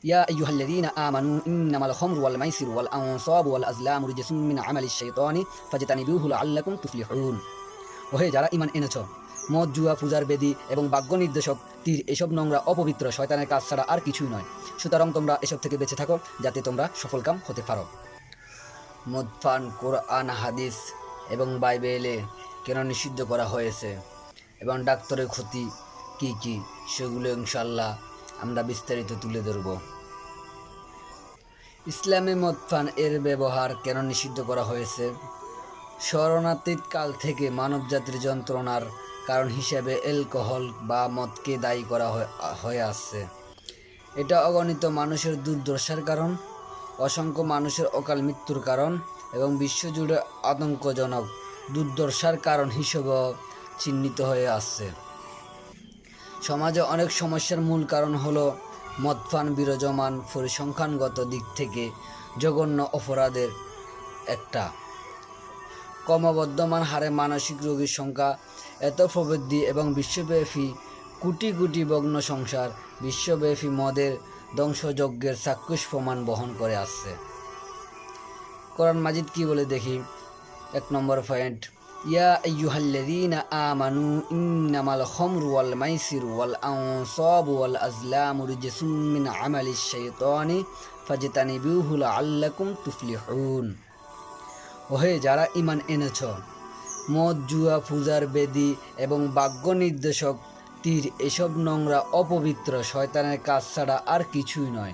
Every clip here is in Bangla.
يا أيها الذين آمنوا إنما الخمر والميسر والأنصاب والأزلام رجس من عمل الشيطان فاجتنبوه لعلكم تفلحون। ওহে যারা ঈমান এনেছ, মদ, জুয়া, পূজার বেদী এবং বাগ্য নির্দেশক তীর এসব নোংরা অপবিত্র শয়তানের কাজ ছাড়া আর কিছুই নয়। সুতরাং তোমরা এসব থেকে বেঁচে থাকো যাতে তোমরা সফলকাম হতে পারো। মদপান কোরআন, হাদিস এবং বাইবেলে কেন নিষিদ্ধ করা হয়েছে এবং ডাক্তারের ক্ষতি কি কি সেগুলো ইনশাআল্লাহ আমরা বিস্তারিত তুলে ধরব। ইসলামে মদপান এর ব্যবহার কেন নিষিদ্ধ করা হয়েছে? স্মরণাতীত কাল থেকে মানবজাতির যন্ত্রণার কারণ হিসেবে অ্যালকোহল বা মদকে দায়ী করা হয়ে আসছে। এটা অগণিত মানুষের দুর্দশার কারণ, অসংখ্য মানুষের অকাল মৃত্যুর কারণ এবং বিশ্বজুড়ে আতঙ্কজনক দুর্দশার কারণ হিসেবেও চিহ্নিত হয়ে আসছে। সমাজে অনেক সমস্যার মূল কারণ হলো মদপান বিরাজমান পরিসংখ্যানগত দিক থেকে জঘন্য অপরাধের একটা। ক্রমবর্ধমান হারে মানসিক রোগীর সংখ্যা এত প্রবৃদ্ধি এবং বিশ্বব্যাপী কোটি কোটি ভগ্ন সংসার বিশ্বব্যাপী মদের ধ্বংসযজ্ঞের চাক্ষুষ প্রমাণ বহন করে আসছে। কোরআন মাজিদ কি বলে দেখি। 1 নম্বর পয়েন্ট, ইয়া আইয়ুহাল্লাযীনা আমানু ইন্নামাল খামরু ওয়াল মাইসিরু ওয়াল আনসাবু ওয়াল আজলামু রিজসুম মিন আমালিশ শাইতানি ফাজতানিবুহু লাআল্লাকুম তুফলিহুন। ওহে যারা ঈমান এনেছ, মদ, জুয়া, পূজার বেদী এবং বাগ্য নির্দেশক তীর এসব নোংরা অপবিত্র শয়তানের কাজ ছাড়া আর কিছুই নয়।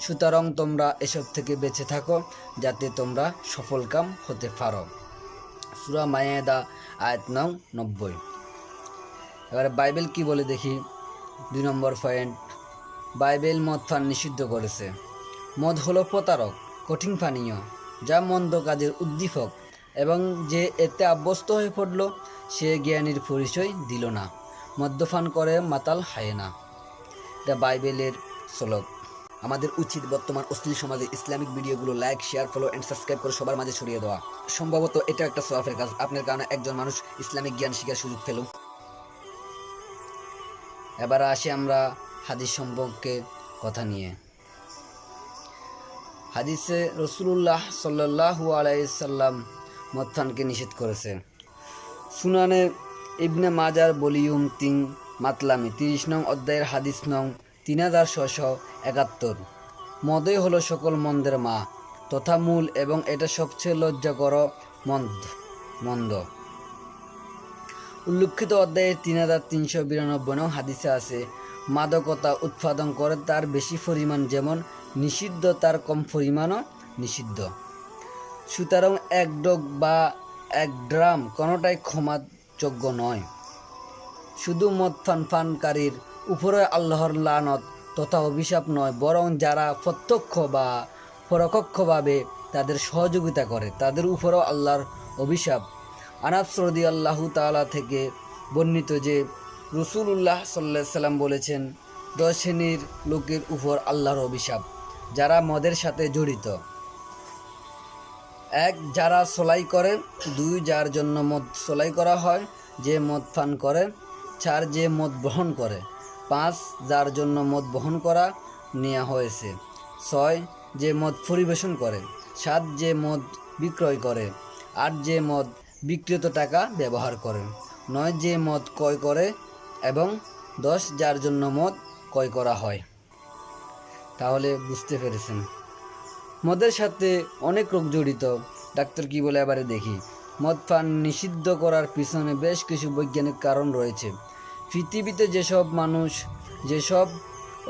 সুতরাং তোমরা এসব থেকে বেঁচে থাকো যাতে তোমরা সফলকাম হতে পারো। সূরা মায়েদা আয়াত 90। এবারে বাইবেল কি বলে দেখি। 2 নম্বর পয়েন্ট, বাইবেল মদপান নিষিদ্ধ করেছে। মদ হলো প্রতারক, কঠিন পানীয় যা মন্দ কাজের উদ্দীপক এবং যে এতে অভ্যস্ত হয়ে পড়ল সে জ্ঞানীর পরিচয় দিল না। মদ্যপান করে মাতাল হায় না। এটা বাইবেলের শ্লোক। আমাদের উচিত বর্তমান অশ্লীল সমাজে ইসলামিক ভিডিওগুলো like, share, follow and subscribe করে সবার মাঝে ছড়িয়ে দেওয়া। সম্ভবত এটা একটা সওয়াবের কাজ। আপনার কারণে একজন মানুষ ইসলামিক জ্ঞান শিখার সুযোগ পেল। এবার আসি আমরা হাদিস সম্পর্কে কথা নিয়ে। হাদিসে রাসূলুল্লাহ সাল্লাল্লাহু আলাইহি সাল্লাম মদপানকে নিষেধ করেছে। সুনানে ইবনে মাজার ভলিউম 3 মাতলামি 30 নং অধ্যায়ের হাদিস নং 3671। মদই হলো সকল মন্দের মা তথা মূল এবং এটা সবচেয়ে লজ্জাকর মন্দ। উল্লেখিত অধ্যায়ের 3392 নং হাদিসে আছে, মাদকতা উৎপাদন করে তার বেশি পরিমাণ যেমন নিষিদ্ধ তার কম পরিমাণও নিষিদ্ধ। সুতরাং 1 ডগ বা 1 ড্রাম কোনোটাই ক্ষমাযোগ্য নয়। শুধু মদপান পানকারীর উপরে আল্লাহর লানত তথা অভিশাপ নয়, বরং যারা প্রত্যক্ষ বা পরোক্ষভাবে তাদের সহযোগিতা করে তাদের উপরেও আল্লাহর অভিশাপ। আনাস রাদিয়াল্লাহু তাআলা থেকে বর্ণিত যে রাসূলুল্লাহ সাল্লাল্লাহু আলাইহি সাল্লাম বলেছেন, 10 শ্রেণীর লোকের উপর আল্লাহর অভিশাপ যারা মদের সাথে জড়িত। 1 যারা সলাই করে, 2 যার জন্য মদ সলাই করা হয় যে মদ পান করে, 4 যে মদ বহন করে, 5 যার জন্য মদ বহন করা নেওয়া হয়েছে, 6 যে মদ পরিবেশন করে, 7 যে মদ বিক্রয় করে, 8 যে মদ বিক্রিত টাকা ব্যবহার করে, 9 যে মদ ক্রয় করে এবং 10 যার জন্য মদ ক্রয় করা হয়। তাহলে বুঝতে পেরেছেন মদের সাথে অনেক রোগ জড়িত। ডাক্তার কি বলে এবারে দেখি। মদ পান নিষিদ্ধ করার পিছনে বেশ কিছু বৈজ্ঞানিক কারণ রয়েছে। পৃথিবীতে যেসব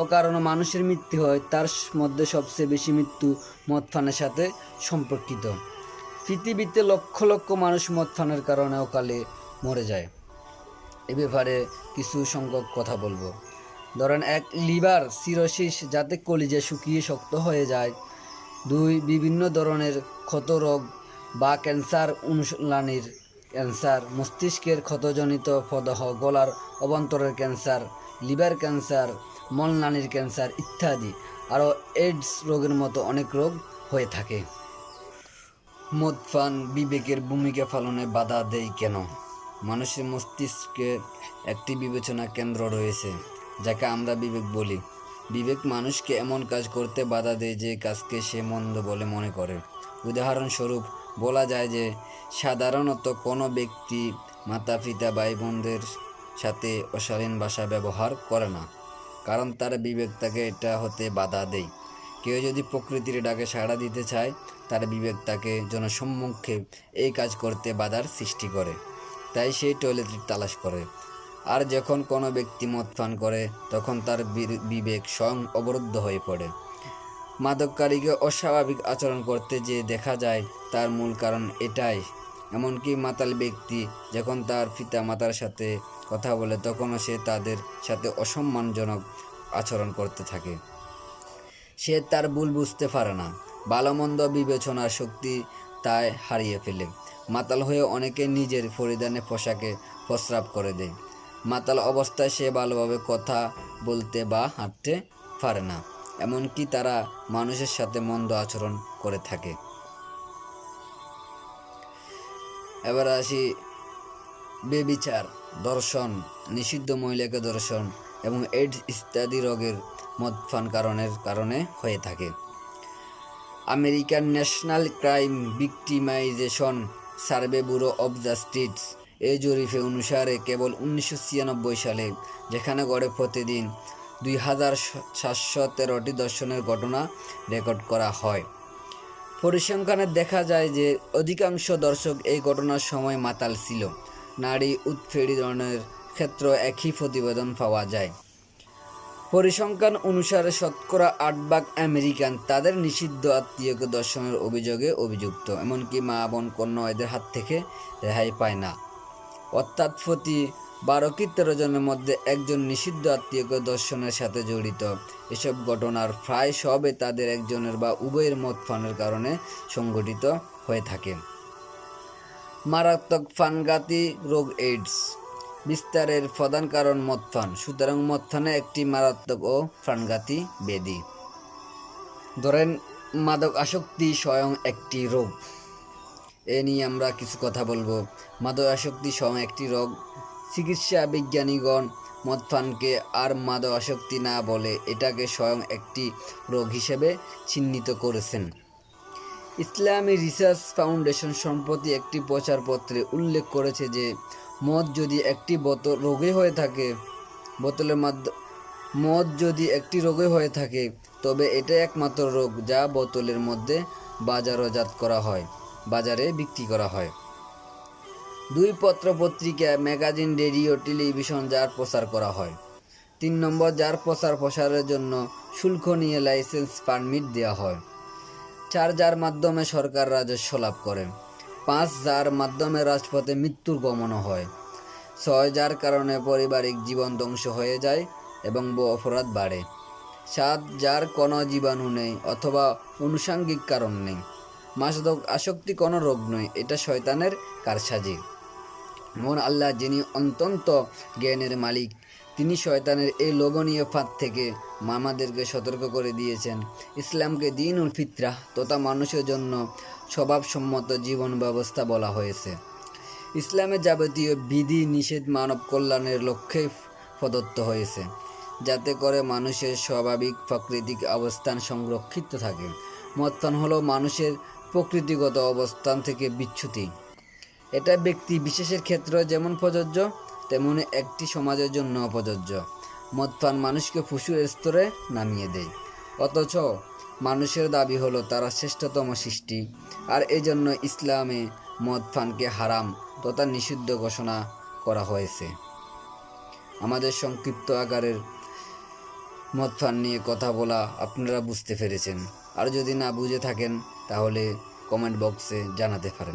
অকারণে মানুষের মৃত্যু হয় তার মধ্যে সবচেয়ে বেশি মৃত্যু মদ পানের সাথে সম্পর্কিত। পৃথিবীতে লক্ষ লক্ষ মানুষ মদ পানের কারণে অকালে মরে যায়। এ ব্যাপারে কিছু সংখ্যক কথা বলবো। ধরেন 1 লিভার সিরোসিস যাতে কলিজা শুকিয়ে শক্ত হয়ে যায়। 2 বিভিন্ন ধরনের ক্ষত রোগ বা ক্যান্সার, অনুলানির ক্যান্সার, মস্তিষ্কের ক্ষতজনিত প্রদাহ, গলার অভ্যন্তরের ক্যান্সার, লিভার ক্যান্সার, মলনালীর ক্যান্সার ইত্যাদি। আরও এইডস রোগের মতো অনেক রোগ হয়ে থাকে। মদপান বিবেকের ভূমিকা পালনে বাধা দেয় কেন? মানুষের মস্তিষ্কে একটি বিবেচনা কেন্দ্র রয়েছে যাকে আমরা বিবেক বলি। বিবেক মানুষকে এমন কাজ করতে বাধা দেয় যে কাজকে সে মন্দ বলে মনে করে। উদাহরণস্বরূপ বলা যায় যে সাধারণত কোনো ব্যক্তি মাতা পিতা ভাই বোনদের সাথে অশালীন ভাষা ব্যবহার করে না, কারণ তার বিবেক তাকে এটা হতে বাধা দেয়। কেউ যদি প্রকৃতির ডাকে সাড়া দিতে চায়, তার বিবেক তাকে জনসম্মুখে এই কাজ করতে বাধার সৃষ্টি করে, তাই সে টয়লেটের তালাশ করে। আর যখন কোনো ব্যক্তি মদ পান করে, তখন তার বিবেক স্বয়ং অবরুদ্ধ হয়ে পড়ে। মাদককারীকে অস্বাভাবিক আচরণ করতে যে দেখা যায়, তার মূল কারণ এটাই। এমনকি মাতাল ব্যক্তি যখন তার পিতা মাতার সাথে কথা বলে, তখনও সে তাদের সাথে অসম্মানজনক আচরণ করতে থাকে। সে তার ভুল বুঝতে পারে না, ভালো মন্দ বিবেচনার শক্তি তাই হারিয়ে ফেলে। মাতাল হয়ে অনেকে নিজের পরিধানে পোশাকে প্রস্রাব করে দেয়। মাতাল অবস্থায় সে ভালোভাবে কথা বলতে বা হাঁটতে পারে না, এমনকি তারা মানুষের সাথে মন্দ আচরণ করে থাকে। এবার আসি বেবিচার, ধর্ষণ, নিষিদ্ধ মহিলাকে ধর্ষণ এবং এইডস ইত্যাদি রোগের মদপান কারণে হয়ে থাকে। American national crime victimization survey bureau of justice এই জরিপে অনুসারে কেবল 1996 সালে, যেখানে গড়ে প্রতিদিন 2713টি ধর্ষণের ঘটনা রেকর্ড করা হয়, পরিসংখ্যানে দেখা যায় যে অধিকাংশ দর্শক এই ঘটনার সময় মাতাল ছিল। নারী উৎপীড়নের ক্ষেত্রে একই প্রতিবেদন পাওয়া যায়। পরিসংখ্যান অনুসারে শতকরা 8% আমেরিকান তাদের নিষিদ্ধ আত্মীয়কে ধর্ষণের অভিযোগে অভিযুক্ত, এমনকি মা বোন কন্যা এদের হাত থেকে রেহাই পায় না। অর্থাৎ প্রতি 12 কি 13 জনের মধ্যে একজন নিষিদ্ধ আত্মীয়কে ধর্ষণের সাথে জড়িত। এসব ঘটনার প্রায় সবই তাদের একজনের বা উভয়ের মদ পানের কারণে সংঘটিত হয়ে থাকে। মারাত্মক প্রাণঘাতী রোগ এইডস বিস্তারের প্রধান কারণ মদ পান। সুতরাং মদ পান একটি মারাত্মক ও প্রাণঘাতী ব্যাধি। ধরেন মাদক আসক্তি স্বয়ং একটি রোগ, এ নিয়ে আমরা কিছু কথা বলবো। মাদক আসক্তি স্বয়ং একটি রোগ। চিকিৎসা বিজ্ঞানীগণ মদ পানকে আর মাদক আসক্তি না বলে এটাকে স্বয়ং একটি রোগ হিসেবে চিহ্নিত করেছেন। ইসলামী রিসার্চ ফাউন্ডেশন সম্প্রতি একটি প্রচারপত্রে উল্লেখ করেছে যে মদ যদি একটি রোগে হয়ে থাকে তবে এটা একমাত্র রোগ যা বোতলের মধ্যে বাজারে বিক্রি করা হয়। 2 পত্র পত্রিকা, ম্যাগাজিন, রেডিও, টেলিভিশন যার প্রচার করা হয়। 3 নম্বর, যার প্রসারের জন্য শুল্ক নিয়ে লাইসেন্স পারমিট দেওয়া হয়। 4, যার মাধ্যমে সরকার রাজস্ব লাভ করে। 5, যার মাধ্যমে রাজপথে মৃত্যুর গমনও হয়। 6, যার কারণে পারিবারিক জীবন ধ্বংস হয়ে যায় এবং অপরাধ বাড়ে। 7, যার কোনো জীবাণু নেই অথবা আনুষঙ্গিক কারণ নেই। মাদক আসক্তি কোনো রোগ নয়, এটা শয়তানের কারসাজি। মহান আল্লাহ, যিনি অত্যন্ত জ্ঞানের মালিক, তিনি শয়তানের এই লোভনীয় ফাঁদ থেকে আমাদেরকে সতর্ক করে দিয়েছেন। ইসলামকে দীনুল ফিতরাহ তথা মানুষের জন্য স্বভাবসম্মত জীবন ব্যবস্থা বলা হয়েছে। ইসলামের যাবতীয় বিধি নিষেধ মানব কল্যাণের লক্ষ্যে প্রদত্ত হয়েছে, যাতে করে মানুষের স্বাভাবিক প্রাকৃতিক অবস্থান সংরক্ষিত থাকে। মদপান হলো মানুষের প্রকৃতিগত অবস্থান থেকে বিচ্যুতি। এটা ব্যক্তি বিশেষের ক্ষেত্রে যেমন প্রযোজ্য, তেমনি একটি সমাজের জন্য প্রযোজ্য। মদপান মানুষকে পশুর স্তরে নামিয়ে দেয়, অথচ মানুষের দাবি হলো তারা শ্রেষ্ঠতম সৃষ্টি, আর এজন্য ইসলামে মদপানকে হারাম তথা নিষিদ্ধ ঘোষণা করা হয়েছে। আমাদের সংক্ষিপ্ত আকারের মদপান নিয়ে কথা বলা আপনারা বুঝতে পেরেছেন। আর যদি না বুঝে থাকেন তাহলে কমেন্ট বক্সে জানাতে পারেন।